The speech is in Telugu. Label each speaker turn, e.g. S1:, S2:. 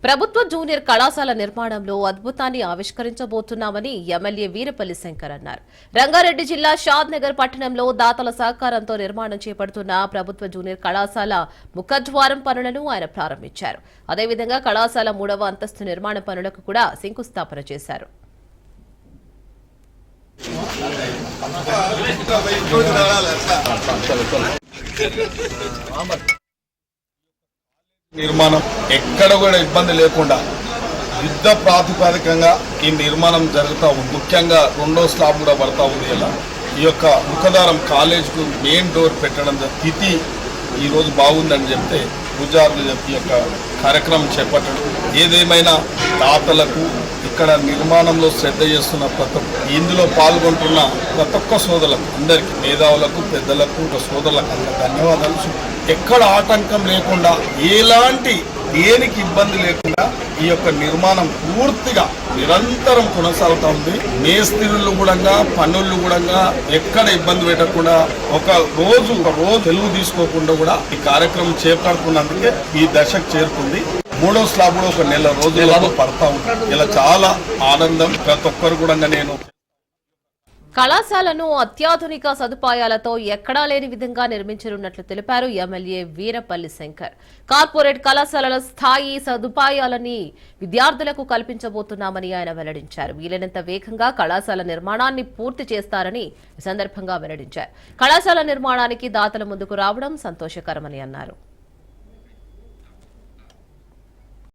S1: ప్రభుత్వ జూనియర్ కళాశాల నిర్మాణంలో అద్భుతాన్ని ఆవిష్కరించబోతున్నామని ఎమ్మెల్యే వీరపల్లి శంకర్ అన్నారు. రంగారెడ్డి జిల్లా షాద్ నగర్ పట్టణంలో దాతల సహకారంతో నిర్మాణం చేపడుతున్న ప్రభుత్వ జూనియర్ కళాశాల ముఖద్వారం పనులను ఆయన ప్రారంభించారు. అదేవిధంగా కళాశాల 3వ అంతస్తు నిర్మాణ పనులకు కూడా శంకుస్థాపన చేశారు.
S2: నిర్మాణం ఎక్కడ కూడా ఇబ్బంది లేకుండా యుద్ధ ప్రాతిపదికంగా ఈ నిర్మాణం జరుగుతూ ఉంది. ముఖ్యంగా 2వ స్లాబ్ కూడా పడతా ఉంది. ఇలా ఈ యొక్క ముఖదారం కాలేజ్కు మెయిన్ డోర్ పెట్టడం స్థితి ఈరోజు బాగుందని చెప్తే పూజారులు చెప్పి యొక్క కార్యక్రమం చేపట్టడం, ఏదేమైనా దాతలకు ఇక్కడ నిర్మాణంలో శ్రద్ధ చేస్తున్న ఇందులో పాల్గొంటున్న ప్రతి ఒక్క సోదరులకు, అందరికీ మేధావులకు, పెద్దలకు, సోదరులకు అందరికీ ధన్యవాదాలు. ఎక్కడ ఆటంకం లేకుండా, ఎలాంటి దేనికి ఇబ్బంది లేకుండా ఈ యొక్క నిర్మాణం పూర్తిగా నిరంతరం కొనసాగుతూ ఉంది. మేస్త్రీలు కూడా, పనులు కూడా ఎక్కడ ఇబ్బంది పెట్టకుండా ఒక రోజు తెలుగు తీసుకోకుండా కూడా ఈ కార్యక్రమం చేపడుతున్నందుకే ఈ దశకు చేరుకుంది. 3వ స్లాబ్ కూడా ఒక నెల రోజులలో పడతా ఉంది. ఇలా చాలా ఆనందం. ప్రతి ఒక్కరు కూడా నేను
S1: కళాశాలను అత్యాధునిక సదుపాయాలతో ఎక్కడా లేని విధంగా నిర్మించనున్నట్లు తెలిపారు ఎమ్మెల్యే వీరపల్లి శంకర్. కార్పొరేట్ కళాశాలల స్థాయి సదుపాయాలని విద్యార్థులకు కల్పించబోతున్నామని ఆయన వెల్లడించారు. వీలైనంత వేగంగా కళాశాల నిర్మాణాన్ని పూర్తి చేస్తారని ఈ సందర్భంగా వెల్లడించారు. కళాశాల నిర్మాణానికి దాతల ముందుకు రావడం సంతోషకరమని అన్నారు.